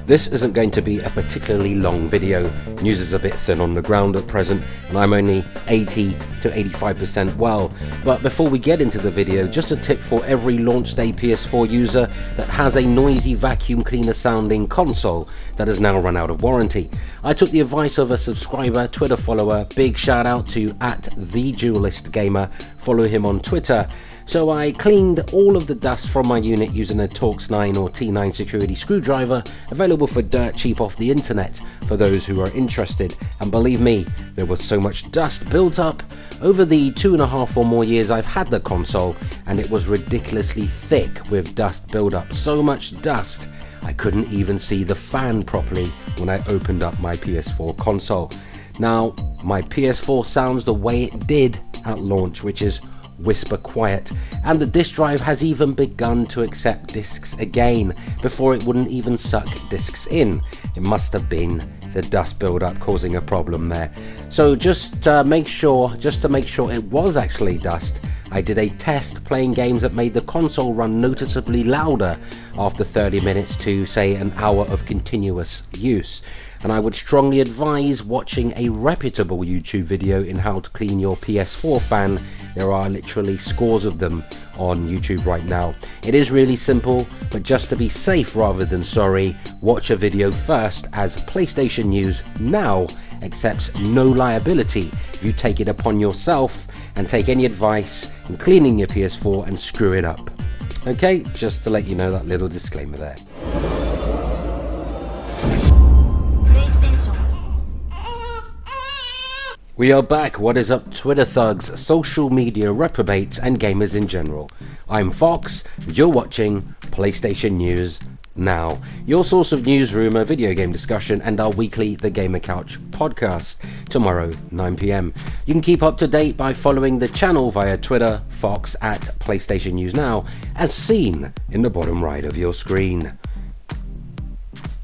This isn't going to be a particularly long video. News is a bit thin on the ground at present, and I'm only 80 to 85% well. But before we get into the video, just a tip for every launch day PS4 user that has a noisy vacuum cleaner sounding console that has now run out of warranty. I took the advice of a subscriber, Twitter follower, big shout out to @TheDuelistGamer, follow him on Twitter. So I cleaned all of the dust from my unit using a Torx 9 or T9 security screwdriver, available for dirt cheap off the internet for those who are interested. And believe me, there was so much dust built up over the 2.5 or more years I've had the console, and it was ridiculously thick with dust buildup. So much dust, I couldn't even see the fan properly when I opened up my PS4 console. Now, my PS4 sounds the way it did at launch, which is whisper quiet, and the disk drive has even begun to accept discs again before it wouldn't even suck discs in. It must have been the dust buildup causing a problem there. So just to make sure it was actually dust, I did a test playing games that made the console run noticeably louder after 30 minutes to say an hour of continuous use. And I would strongly advise watching a reputable YouTube video in how to clean your PS4 fan. There are literally scores of them on YouTube right now. It is really simple, but just to be safe rather than sorry, watch a video first, as PlayStation News now accepts no liability if you take it upon yourself and take any advice in cleaning your PS4 and screw it up. Okay, just to let you know that little disclaimer there. We are back. What is up, Twitter thugs, social media reprobates, and gamers in general? I'm Fox, and you're watching PlayStation News Now, your source of news, rumour, video game discussion, and our weekly The Gamer Couch podcast, tomorrow 9 PM. You can keep up to date by following the channel via Twitter, Fox @PlayStation News Now, as seen in the bottom right of your screen.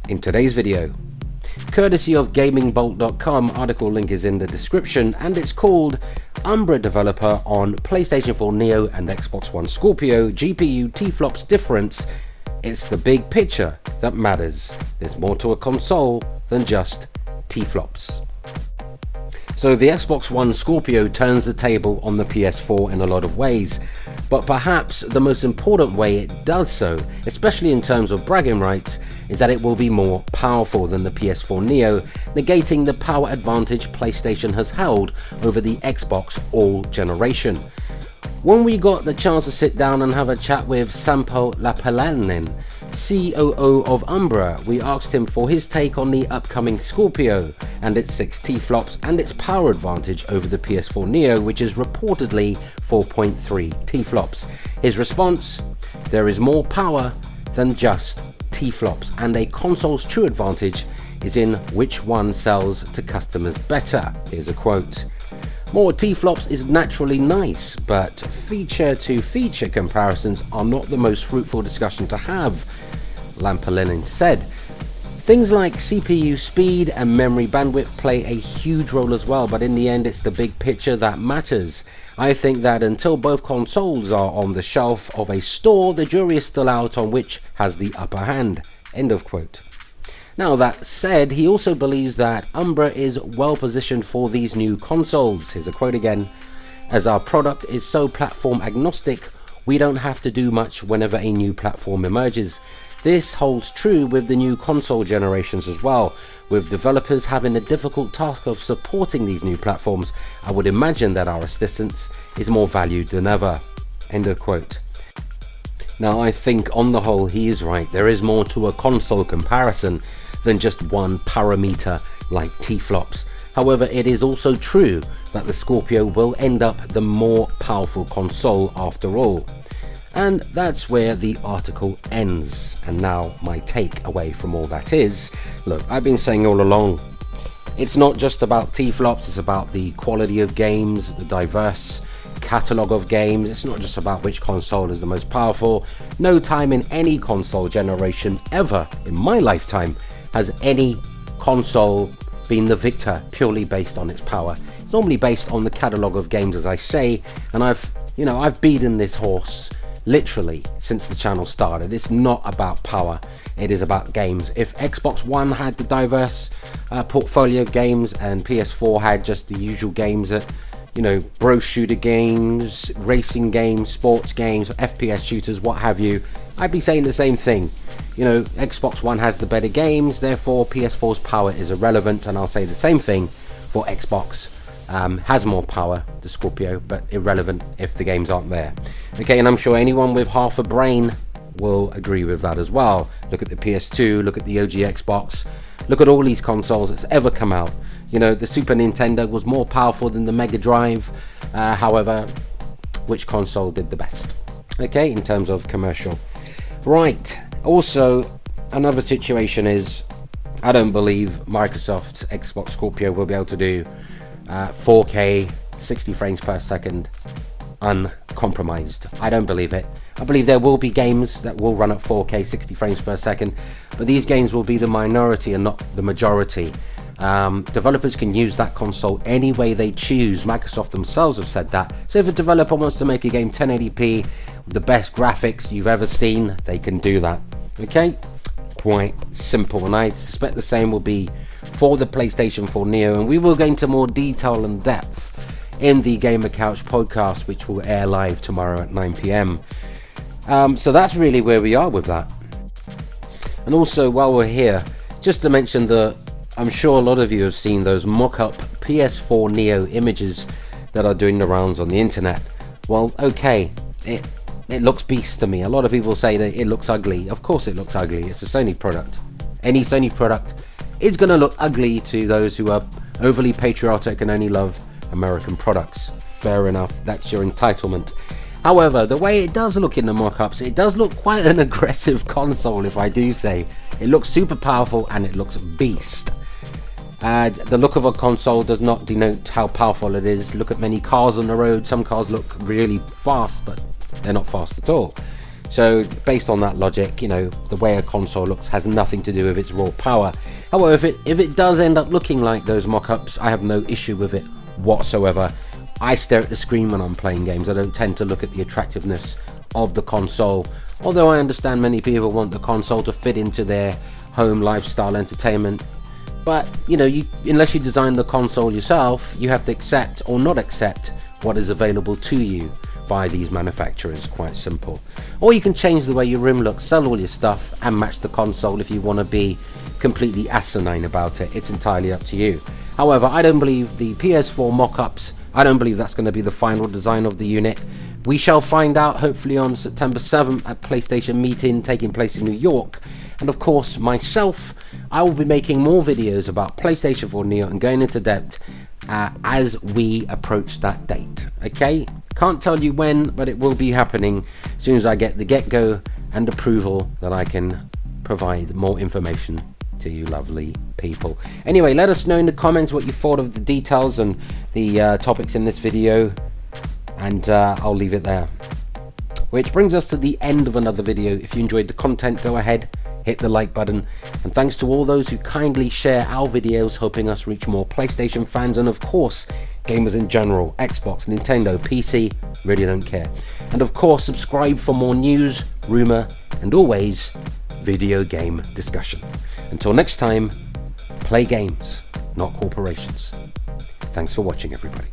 In today's video, courtesy of GamingBolt.com, article link is in the description, and it's called Umbra Developer on PlayStation 4 Neo and Xbox One Scorpio GPU TFLOPS Difference. It's the big picture that matters. There's more to a console than just TFLOPS. So the Xbox One Scorpio turns the table on the PS4 in a lot of ways, but perhaps the most important way it does so, especially in terms of bragging rights, is that it will be more powerful than the PS4 Neo, negating the power advantage PlayStation has held over the Xbox all generation. When we got the chance to sit down and have a chat with Sampo Lapalainen, COO of Umbra, we asked him for his take on the upcoming Scorpio and its 6 TFLOPS and its power advantage over the PS4 Neo, which is reportedly 4.3 TFLOPS. His response: there is more power than just TFLOPS, and a console's true advantage is in which one sells to customers better. Here's a quote: more TFLOPS is naturally nice, but feature to feature comparisons are not the most fruitful discussion to have, Lampalinin said. Things like CPU speed and memory bandwidth play a huge role as well, but in the end it's the big picture that matters. I think that until both consoles are on the shelf of a store, the jury is still out on which has the upper hand. End of quote. Now, that said, he also believes that Umbra is well positioned for these new consoles. Here's a quote again: as our product is so platform agnostic, we don't have to do much whenever a new platform emerges. This holds true with the new console generations as well. With developers having a difficult task of supporting these new platforms, I would imagine that our assistance is more valued than ever. End of quote. Now, I think on the whole he is right. There is more to a console comparison than just one parameter like TFLOPS. However, it is also true that the Scorpio will end up the more powerful console after all. And that's where the article ends. And now my take away from all that is, look, I've been saying all along, it's not just about TFLOPS, it's about the quality of games, the diverse catalogue of games. It's not just about which console is the most powerful. No time in any console generation ever in my lifetime has any console been the victor purely based on its power. It's normally based on the catalogue of games, as I say, and I've beaten this horse literally since the channel started. It's not about power, it is about games. If Xbox One had the diverse portfolio of games and PS4 had just the usual games that, you know, bro shooter games, racing games, sports games, FPS shooters, what have you, I'd be saying the same thing. You know, Xbox One has the better games, therefore PS4's power is irrelevant, and I'll say the same thing for Xbox. Has more power, the Scorpio, but irrelevant if the games aren't there. Okay, and I'm sure anyone with half a brain will agree with that as well. Look at the PS2, look at the OG Xbox, look at all these consoles that's ever come out. You know, the Super Nintendo was more powerful than the Mega Drive. However, which console did the best? Okay, in terms of commercial. Right, also, another situation is, I don't believe Microsoft's Xbox Scorpio will be able to do 4K 60 frames per second uncompromised. I don't believe it. I believe there will be games that will run at 4K 60 frames per second, but these games will be the minority and not the majority. Developers can use that console any way they choose. Microsoft themselves have said that. So if a developer wants to make a game 1080p with the best graphics you've ever seen, they can do that. Okay, quite simple, and I suspect the same will be for the PlayStation 4 Neo, and we will go into more detail and depth in the Gamer Couch podcast, which will air live tomorrow at 9 PM. So that's really where we are with that. And also, while we're here, just to mention that I'm sure a lot of you have seen those mock-up PS4 Neo images that are doing the rounds on the internet. Well, okay, it looks beast to me. A lot of people say that it looks ugly. Of course it looks ugly. It's a Sony product. Any Sony product is going to look ugly to those who are overly patriotic and only love American products. Fair enough, that's your entitlement. However, the way it does look in the mock-ups, it does look quite an aggressive console, if I do say. It looks super powerful and it looks beast. The look of a console does not denote how powerful it is. Look at many cars on the road. Some cars look really fast, but they're not fast at all. So based on that logic, you know, the way a console looks has nothing to do with its raw power. However, if it does end up looking like those mock-ups, I have no issue with it whatsoever. I stare at the screen when I'm playing games. I don't tend to look at the attractiveness of the console, although I understand many people want the console to fit into their home lifestyle entertainment. But you know, unless you design the console yourself, you have to accept or not accept what is available to you by these manufacturers. Quite simple. Or you can change the way your room looks, sell all your stuff and match the console if you want to be completely asinine about it. It's entirely up to you. However, I don't believe the PS4 mock-ups, I don't believe that's going to be the final design of the unit. We shall find out hopefully on September 7th at PlayStation Meeting taking place in New York. And of course, myself, I will be making more videos about PlayStation 4 Neo and going into depth as we approach that date. Okay? Can't tell you when, but it will be happening as soon as I get the get-go and approval that I can provide more information to you lovely people. Anyway, let us know in the comments what you thought of the details and the topics in this video, and I'll leave it there. Which brings us to the end of another video. If you enjoyed the content, go ahead, hit the like button, and thanks to all those who kindly share our videos, helping us reach more PlayStation fans and of course gamers in general. Xbox, Nintendo, PC, really don't care. And of course, subscribe for more news, rumor, and always video game discussion. Until next time, play games, not corporations. Thanks for watching, everybody.